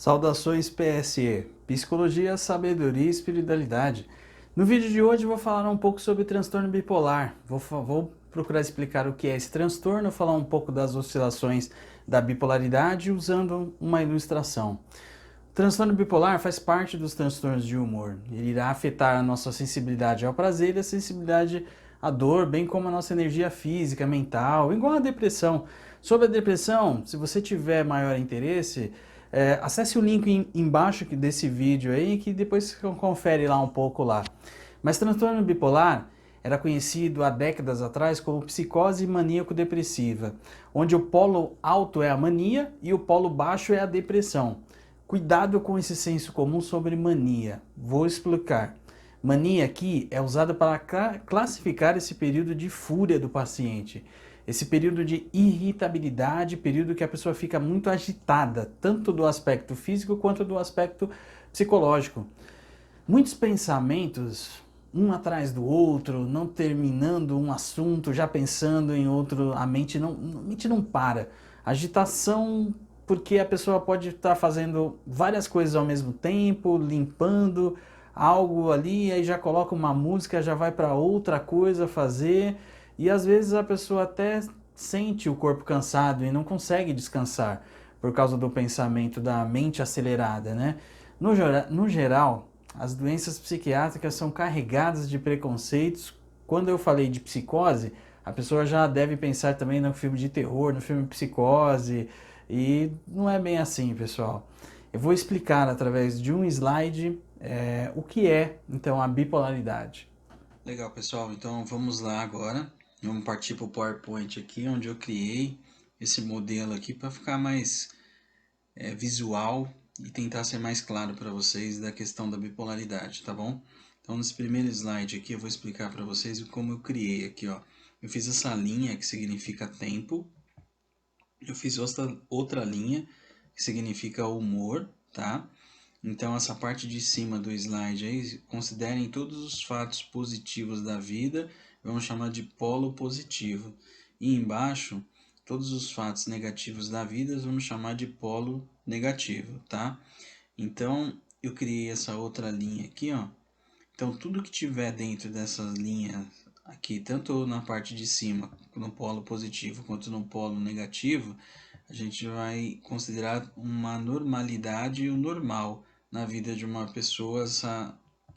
Saudações PSE, Psicologia, Sabedoria e Espiritualidade. No vídeo de hoje eu vou falar um pouco sobre transtorno bipolar. Vou procurar explicar o que é esse transtorno, falar um pouco das oscilações da bipolaridade usando uma ilustração. O transtorno bipolar faz parte dos transtornos de humor. Ele irá afetar a nossa sensibilidade ao prazer e a sensibilidade à dor, bem como a nossa energia física, mental, igual a depressão. Sobre a depressão, se você tiver maior interesse, acesse o link embaixo desse vídeo aí, que depois você confere lá um pouco lá. Mas transtorno bipolar era conhecido há décadas atrás como psicose maníaco-depressiva, onde o polo alto é a mania e o polo baixo é a depressão. Cuidado com esse senso comum sobre mania. Vou explicar. Mania aqui é usada para classificar esse período de fúria do paciente. Esse período de irritabilidade, período que a pessoa fica muito agitada, tanto do aspecto físico quanto do aspecto psicológico. Muitos pensamentos, um atrás do outro, não terminando um assunto, já pensando em outro, a mente não para. Agitação, porque a pessoa pode estar fazendo várias coisas ao mesmo tempo, limpando algo ali, aí já coloca uma música, já vai para outra coisa fazer, e às vezes a pessoa até sente o corpo cansado e não consegue descansar por causa do pensamento, da mente acelerada, né? No geral, as doenças psiquiátricas são carregadas de preconceitos. Quando eu falei de psicose, a pessoa já deve pensar também no filme de terror, no filme Psicose, e não é bem assim, pessoal. Eu vou explicar através de um slide o que é, então, a bipolaridade. Legal, pessoal. Então vamos lá agora. Vamos partir para o PowerPoint aqui, onde eu criei esse modelo aqui para ficar mais visual e tentar ser mais claro para vocês da questão da bipolaridade, tá bom? Então nesse primeiro slide aqui eu vou explicar para vocês como eu criei aqui, ó. Eu fiz essa linha que significa tempo. Eu fiz outra linha que significa humor, tá? Então, essa parte de cima do slide aí, considerem todos os fatos positivos da vida, vamos chamar de polo positivo. E embaixo, todos os fatos negativos da vida, vamos chamar de polo negativo, tá? Então, eu criei essa outra linha aqui, ó. Então, tudo que tiver dentro dessas linhas aqui, tanto na parte de cima, no polo positivo, quanto no polo negativo, a gente vai considerar uma normalidade e o normal na vida de uma pessoa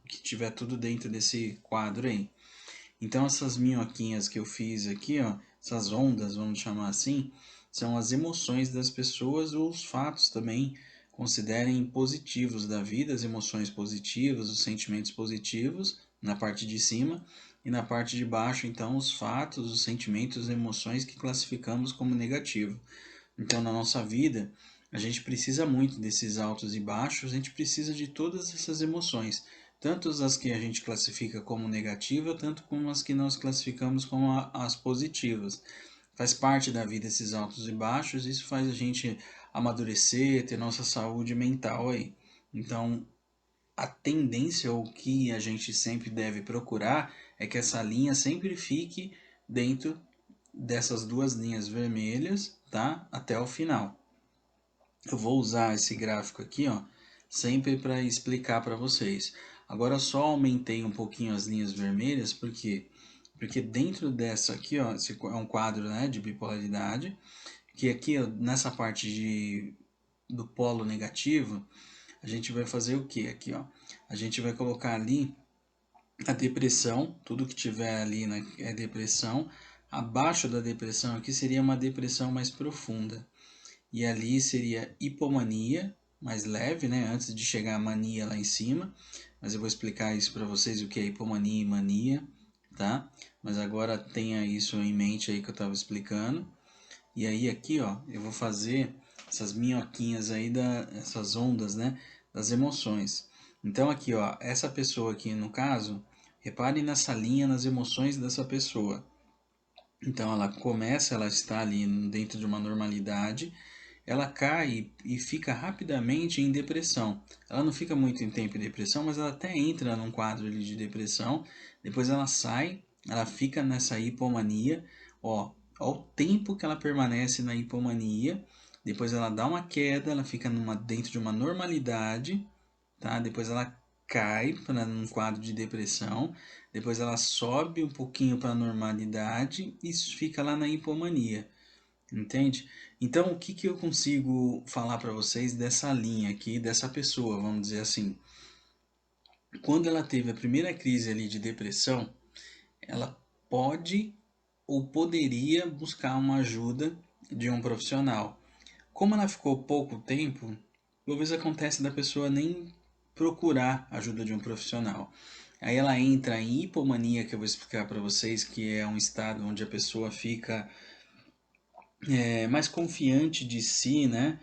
que tiver tudo dentro desse quadro aí. Então, essas minhoquinhas que eu fiz aqui, ó, essas ondas, vamos chamar assim, são as emoções das pessoas ou os fatos também. Considerem positivos da vida, as emoções positivas, os sentimentos positivos na parte de cima, e na parte de baixo, então, os fatos, os sentimentos, as emoções que classificamos como negativo. Então, na nossa vida, a gente precisa muito desses altos e baixos, a gente precisa de todas essas emoções, tanto as que a gente classifica como negativa, tanto como as que nós classificamos como as positivas. Faz parte da vida esses altos e baixos, isso faz a gente amadurecer, ter nossa saúde mental aí. Então, a tendência, ou o que a gente sempre deve procurar, é que essa linha sempre fique dentro dessas duas linhas vermelhas, tá? Até o final. Eu vou usar esse gráfico aqui, ó, sempre para explicar para vocês. Agora só aumentei um pouquinho as linhas vermelhas, porque dentro dessa aqui, ó, esse é um quadro, né, de bipolaridade, que aqui, ó, nessa parte do polo negativo, a gente vai fazer o que aqui, ó? A gente vai colocar ali a depressão, tudo que tiver ali, né, é depressão. Abaixo da depressão aqui seria uma depressão mais profunda. E ali seria hipomania, mais leve, né, antes de chegar a mania lá em cima. Mas eu vou explicar isso para vocês, o que é hipomania e mania, tá? Mas agora tenha isso em mente aí que eu estava explicando. E aí aqui, ó, eu vou fazer essas minhoquinhas aí, essas ondas, né, das emoções. Então aqui, ó, essa pessoa aqui no caso, reparem nessa linha nas emoções dessa pessoa. Então ela está ali dentro de uma normalidade, ela cai e fica rapidamente em depressão. Ela não fica muito em tempo em depressão, mas ela até entra num quadro ali de depressão, depois ela sai, ela fica nessa hipomania, ó o tempo que ela permanece na hipomania, depois ela dá uma queda, ela fica dentro de uma normalidade, tá? Depois ela cai para um quadro de depressão, depois ela sobe um pouquinho para a normalidade e fica lá na hipomania, entende? Então, o que que eu consigo falar para vocês dessa linha aqui, dessa pessoa, vamos dizer assim? Quando ela teve a primeira crise ali de depressão, ela pode ou poderia buscar uma ajuda de um profissional. Como ela ficou pouco tempo, talvez acontece da pessoa nem procurar a ajuda de um profissional. Aí ela entra em hipomania, que eu vou explicar para vocês, que é um estado onde a pessoa fica mais confiante de si, né?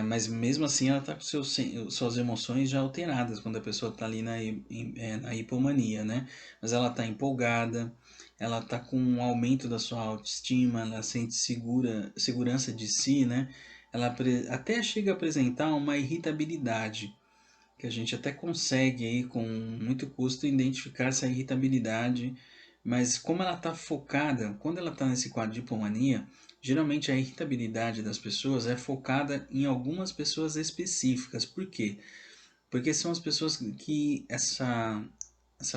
Mas mesmo assim ela está com suas emoções já alteradas quando a pessoa está ali na hipomania, né? Mas ela está empolgada, ela está com um aumento da sua autoestima, ela sente segurança de si, né? Ela até chega a apresentar uma irritabilidade, que a gente até consegue aí com muito custo identificar essa irritabilidade, mas como ela está focada, quando ela está nesse quadro de hipomania, geralmente a irritabilidade das pessoas é focada em algumas pessoas específicas. Por quê? Porque são as pessoas que essa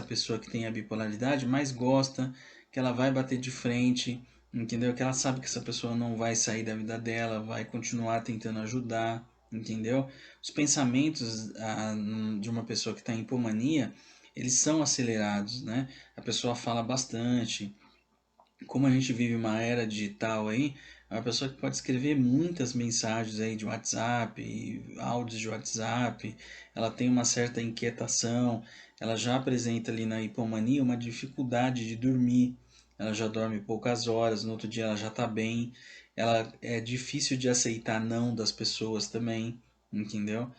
pessoa que tem a bipolaridade mais gosta, que ela vai bater de frente, entendeu? Que ela sabe que essa pessoa não vai sair da vida dela, vai continuar tentando ajudar, entendeu? Os pensamentos de uma pessoa que está em hipomania, eles são acelerados, né? A pessoa fala bastante. Como a gente vive uma era digital aí, é uma pessoa que pode escrever muitas mensagens aí de WhatsApp, áudios de WhatsApp, ela tem uma certa inquietação, ela já apresenta ali na hipomania uma dificuldade de dormir, ela já dorme poucas horas, no outro dia ela já está bem, ela é difícil de aceitar não das pessoas também, entendeu?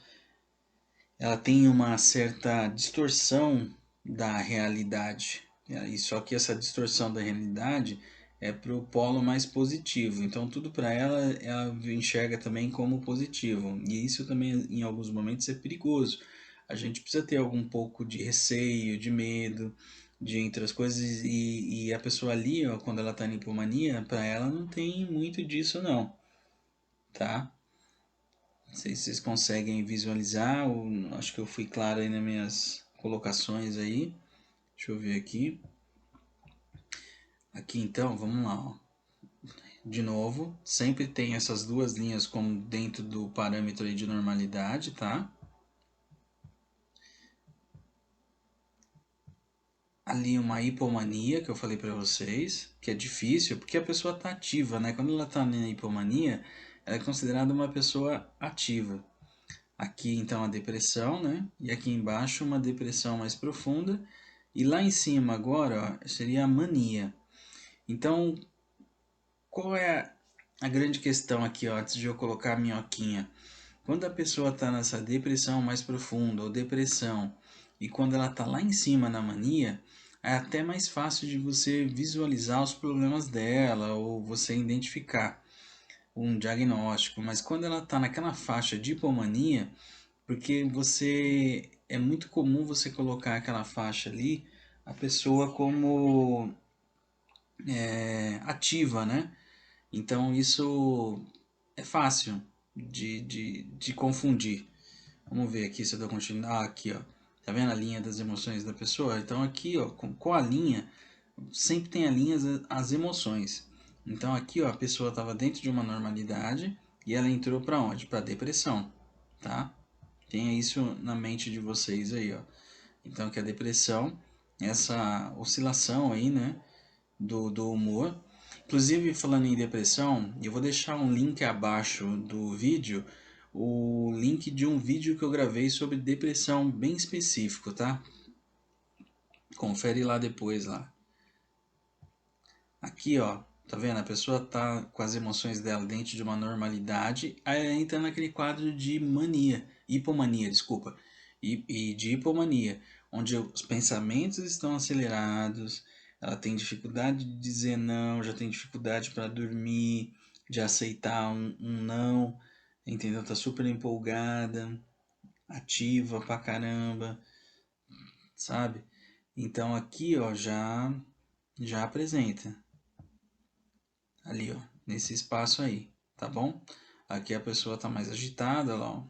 Ela tem uma certa distorção da realidade. E só que essa distorção da realidade é para o polo mais positivo. Então tudo para ela enxerga também como positivo. E isso também em alguns momentos é perigoso. A gente precisa ter algum pouco de receio, de medo, de entre as coisas. E a pessoa ali, ó, quando ela está em hipomania, para ela não tem muito disso não, tá? Não sei se vocês conseguem visualizar, ou acho que eu fui claro aí nas minhas colocações aí. Deixa eu ver aqui. Aqui então, vamos lá, ó. De novo, sempre tem essas duas linhas como dentro do parâmetro aí de normalidade, tá? Ali uma hipomania que eu falei para vocês, que é difícil, porque a pessoa está ativa, né? Quando ela está na hipomania, ela é considerada uma pessoa ativa. Aqui então a depressão, né? E aqui embaixo uma depressão mais profunda. E lá em cima agora, ó, seria a mania. Então, qual é a grande questão aqui, ó, antes de eu colocar a minhoquinha? Quando a pessoa está nessa depressão mais profunda ou depressão, e quando ela está lá em cima na mania, é até mais fácil de você visualizar os problemas dela ou você identificar um diagnóstico. Mas quando ela está naquela faixa de hipomania, porque você é muito comum você colocar aquela faixa ali, a pessoa como ativa, né? Então isso é fácil de confundir. Vamos ver aqui se eu dou continuidade. Ah, aqui, ó. Tá vendo a linha das emoções da pessoa? Então aqui, ó, com a linha, sempre tem a linha as emoções. Então aqui, ó, a pessoa estava dentro de uma normalidade e ela entrou para onde? Para depressão, tá? Tenha isso na mente de vocês aí, ó. Então que a depressão, essa oscilação aí, né, do humor. Inclusive, falando em depressão, eu vou deixar um link abaixo do vídeo, o link de um vídeo que eu gravei sobre depressão bem específico, tá? Confere lá depois lá. Aqui, ó, tá vendo? A pessoa tá com as emoções dela dentro de uma normalidade, aí ela entra naquele quadro de mania, hipomania, desculpa, e de hipomania, onde os pensamentos estão acelerados, ela tem dificuldade de dizer não, já tem dificuldade para dormir, de aceitar um não, entendeu? Tá super empolgada, ativa pra caramba, sabe? Então aqui, ó, já apresenta ali, ó, nesse espaço aí, tá bom? Aqui a pessoa está mais agitada, lá, ó,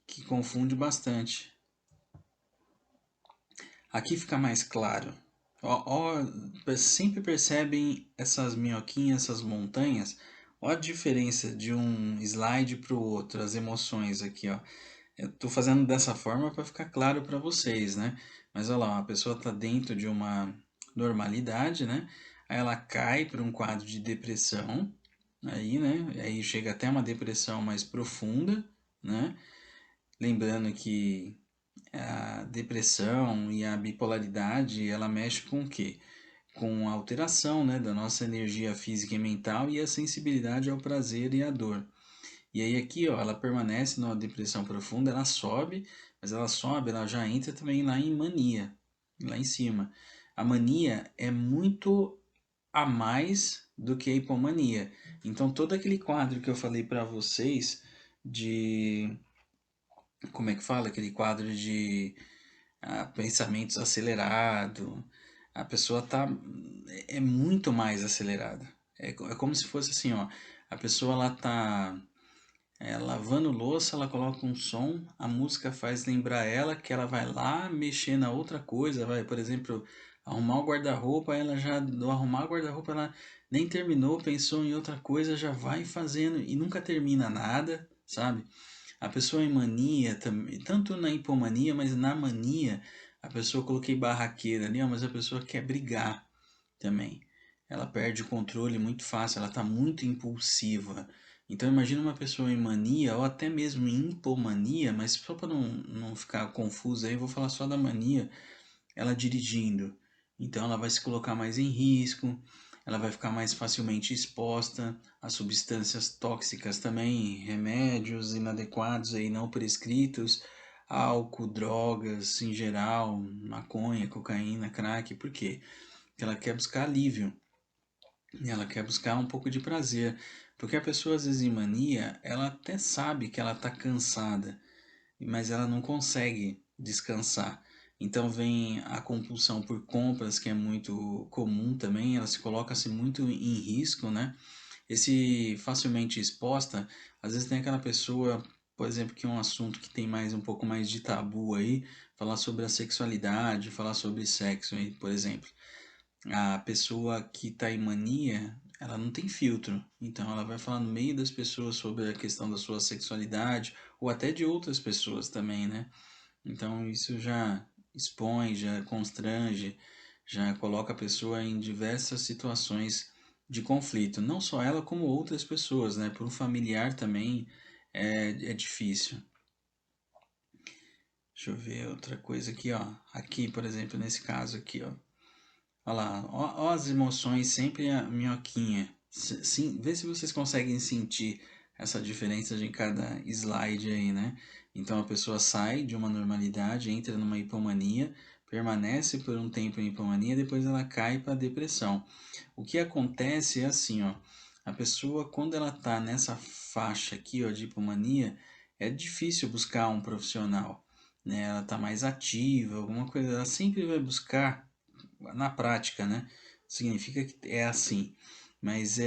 que confunde bastante. Aqui fica mais claro. Sempre percebem essas minhoquinhas, essas montanhas? Olha a diferença de um slide para o outro, as emoções aqui, ó. Eu estou fazendo dessa forma para ficar claro para vocês, né? Mas olha lá, a pessoa está dentro de uma normalidade, né? Aí ela cai para um quadro de depressão, aí, né? Aí chega até uma depressão mais profunda, né? Lembrando que a depressão e a bipolaridade, ela mexe com o quê? Com a alteração, né, da nossa energia física e mental e a sensibilidade ao prazer e à dor. E aí aqui, ó, ela permanece numa depressão profunda, ela sobe, mas ela sobe, ela já entra também lá em mania, lá em cima. A mania é muito a mais do que a hipomania. Então todo aquele quadro que eu falei para vocês de como é que fala? Aquele quadro de pensamentos acelerados. A pessoa tá é muito mais acelerada. É como se fosse assim, ó. A pessoa ela tá lavando louça, ela coloca um som, a música faz lembrar ela que ela vai lá mexer na outra coisa, vai, por exemplo, arrumar o guarda-roupa, ela já do arrumar o guarda-roupa ela nem terminou, pensou em outra coisa, já vai fazendo e nunca termina nada, sabe? A pessoa em mania, tanto na hipomania, mas na mania, a pessoa, eu coloquei barraqueira ali, ó, mas a pessoa quer brigar também. Ela perde o controle muito fácil, ela está muito impulsiva. Então imagina uma pessoa em mania, ou até mesmo em hipomania, mas só para não ficar confuso aí, eu vou falar só da mania, ela dirigindo. Então ela vai se colocar mais em risco, ela vai ficar mais facilmente exposta a substâncias tóxicas também, remédios inadequados aí não prescritos, álcool, drogas em geral, maconha, cocaína, crack, por quê? Porque ela quer buscar alívio, ela quer buscar um pouco de prazer, porque a pessoa às vezes em mania, ela até sabe que ela está cansada, mas ela não consegue descansar. Então vem a compulsão por compras, que é muito comum também, ela se coloca-se muito em risco, né? Esse facilmente exposta, às vezes tem aquela pessoa, por exemplo, que é um assunto que tem mais um pouco mais de tabu aí, falar sobre a sexualidade, falar sobre sexo aí, por exemplo. A pessoa que está em mania, ela não tem filtro, então ela vai falar no meio das pessoas sobre a questão da sua sexualidade, ou até de outras pessoas também, né? Então isso já expõe, já constrange, já coloca a pessoa em diversas situações de conflito. Não só ela, como outras pessoas, né? Por um familiar também é difícil. Deixa eu ver outra coisa aqui, ó. Aqui, por exemplo, nesse caso aqui, ó. Olha lá, ó as emoções, sempre a minhoquinha. Sim, vê se vocês conseguem sentir essa diferença de cada slide aí, né? Então a pessoa sai de uma normalidade, entra numa hipomania, permanece por um tempo em hipomania, depois ela cai para a depressão. O que acontece é assim, ó, a pessoa quando ela está nessa faixa aqui, ó, de hipomania, é difícil buscar um profissional, né? Ela está mais ativa, alguma coisa, ela sempre vai buscar na prática, né? Significa que é assim. Mas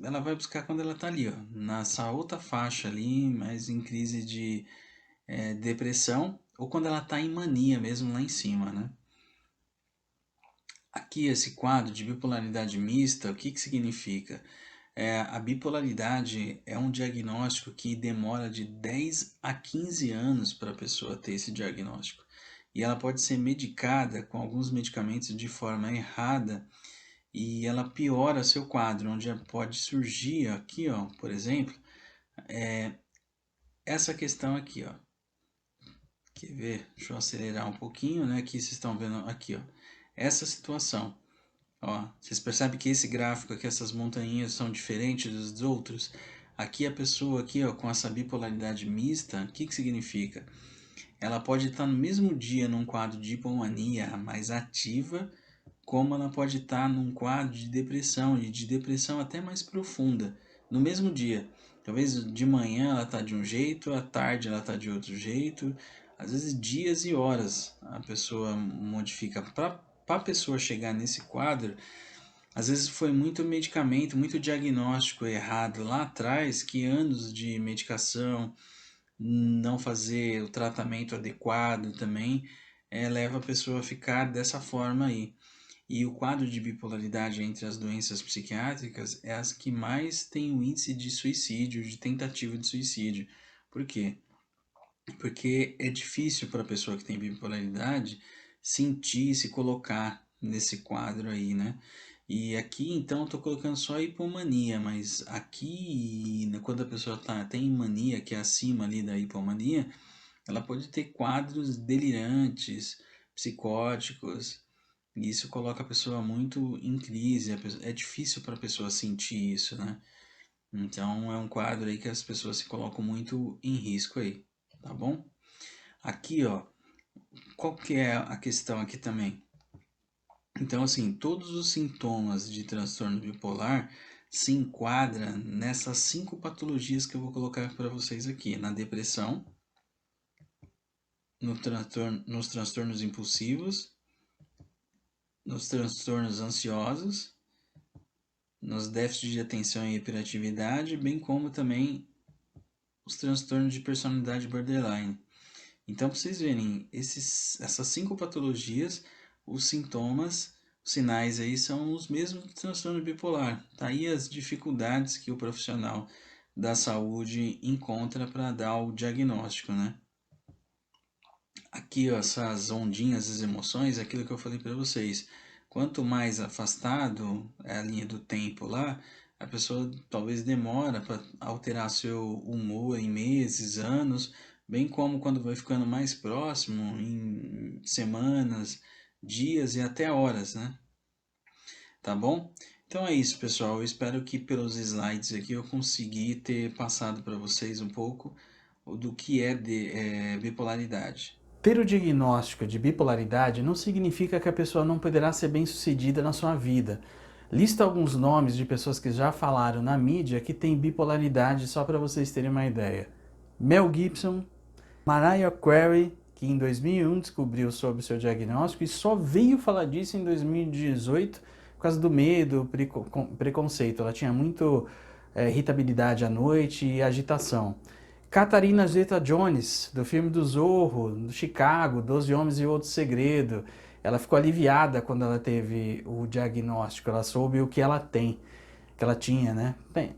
ela vai buscar quando ela está ali, ó, nessa outra faixa ali, mais em crise de depressão, ou quando ela está em mania mesmo lá em cima, né? Aqui esse quadro de bipolaridade mista, o que que significa? A bipolaridade é um diagnóstico que demora de 10 a 15 anos para a pessoa ter esse diagnóstico. E ela pode ser medicada com alguns medicamentos de forma errada e ela piora seu quadro, onde pode surgir aqui, ó, por exemplo, essa questão aqui, ó. Quer ver? Deixa eu acelerar um pouquinho, né? Aqui vocês estão vendo aqui, ó. Essa situação, ó. Vocês percebem que esse gráfico aqui, essas montanhas são diferentes dos outros? Aqui a pessoa aqui, ó, com essa bipolaridade mista, o que que significa? Ela pode estar no mesmo dia num quadro de hipomania mais ativa, como ela pode estar num quadro de depressão, e de depressão até mais profunda, no mesmo dia. Talvez de manhã ela está de um jeito, à tarde ela está de outro jeito, às vezes dias e horas a pessoa modifica. Para a pessoa chegar nesse quadro, Às vezes foi muito medicamento, muito diagnóstico errado lá atrás, que anos de medicação, não fazer o tratamento adequado também, leva a pessoa a ficar dessa forma aí. E o quadro de bipolaridade entre as doenças psiquiátricas é as que mais tem o índice de suicídio, de tentativa de suicídio. Por quê? Porque é difícil para a pessoa que tem bipolaridade sentir, se colocar nesse quadro aí, né? E aqui então estou colocando só hipomania, mas aqui quando a pessoa tem mania, que é acima ali da hipomania, ela pode ter quadros delirantes, psicóticos, e isso coloca a pessoa muito em crise, é difícil para a pessoa sentir isso, né? Então é um quadro aí que as pessoas se colocam muito em risco aí, tá bom? Aqui, ó, qual que é a questão aqui também? Então, assim, todos os sintomas de transtorno bipolar se enquadram nessas 5 patologias que eu vou colocar para vocês aqui, na depressão, nos transtornos impulsivos, nos transtornos ansiosos, nos déficits de atenção e hiperatividade, bem como também os transtornos de personalidade borderline. Então, para vocês verem, essas 5 patologias, os sintomas, os sinais aí são os mesmos do transtorno bipolar. Tá aí as dificuldades que o profissional da saúde encontra para dar o diagnóstico, né? Aqui, ó, essas ondinhas das emoções, aquilo que eu falei para vocês. Quanto mais afastado é a linha do tempo lá, a pessoa talvez demora para alterar seu humor em meses, anos, bem como quando vai ficando mais próximo, em semanas, dias e até horas, né? Tá bom? Então é isso, pessoal. Eu espero que pelos slides aqui eu consegui ter passado para vocês um pouco do que é bipolaridade. Ter o diagnóstico de bipolaridade não significa que a pessoa não poderá ser bem-sucedida na sua vida. Lista alguns nomes de pessoas que já falaram na mídia que têm bipolaridade, só para vocês terem uma ideia. Mel Gibson, Mariah Carey, que em 2001 descobriu sobre o seu diagnóstico e só veio falar disso em 2018 por causa do medo, preconceito. Ela tinha muito irritabilidade à noite e agitação. Catharina Zeta-Jones, do filme do Zorro, do Chicago, 12 Homens e Outro Segredo. Ela ficou aliviada quando ela teve o diagnóstico, ela soube o que ela tem, que ela tinha, né? Bem,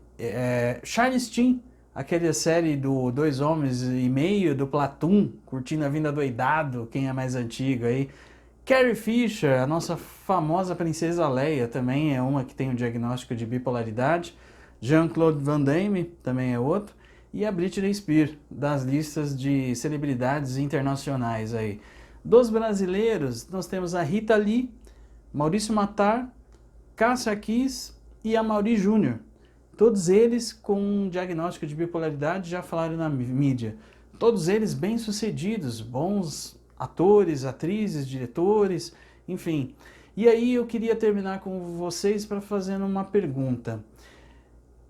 Charles Sheen, aquela série do 2 Homens e Meio, do Platoon, Curtindo a Vida Doidado, quem é mais antigo aí. Carrie Fisher, a nossa famosa Princesa Leia, também é uma que tem o diagnóstico de bipolaridade. Jean-Claude Van Damme também é outro. E a Britney Spears, das listas de celebridades internacionais aí. Dos brasileiros, nós temos a Rita Lee, Maurício Matar, Cássia Kiss e a Mauri Júnior. Todos eles com um diagnóstico de bipolaridade já falaram na mídia. Todos eles bem-sucedidos, bons atores, atrizes, diretores, enfim. E aí eu queria terminar com vocês para fazendo uma pergunta.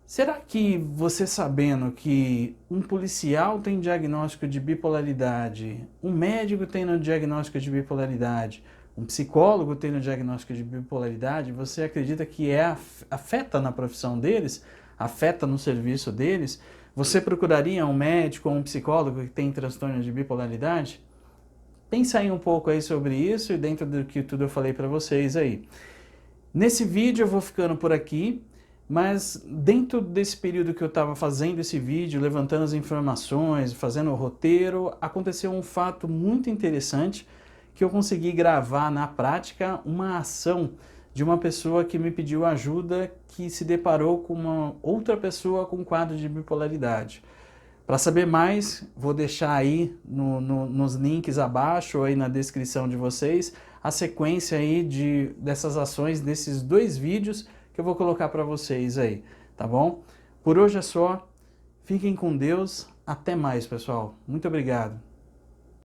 Será que você sabendo que um policial tem diagnóstico de bipolaridade, um médico tem no diagnóstico de bipolaridade, um psicólogo tem no diagnóstico de bipolaridade, você acredita que afeta na profissão deles, afeta no serviço deles? Você procuraria um médico ou um psicólogo que tem transtorno de bipolaridade? Pensa aí um pouco aí sobre isso e dentro do que tudo eu falei para vocês aí. Nesse vídeo eu vou ficando por aqui. Mas dentro desse período que eu estava fazendo esse vídeo, levantando as informações, fazendo o roteiro, aconteceu um fato muito interessante que eu consegui gravar na prática uma ação de uma pessoa que me pediu ajuda que se deparou com uma outra pessoa com quadro de bipolaridade. Para saber mais, vou deixar aí nos links abaixo ou aí na descrição de vocês a sequência aí dessas ações, desses 2 vídeos que eu vou colocar para vocês aí, tá bom? Por hoje é só, fiquem com Deus, até mais pessoal, muito obrigado.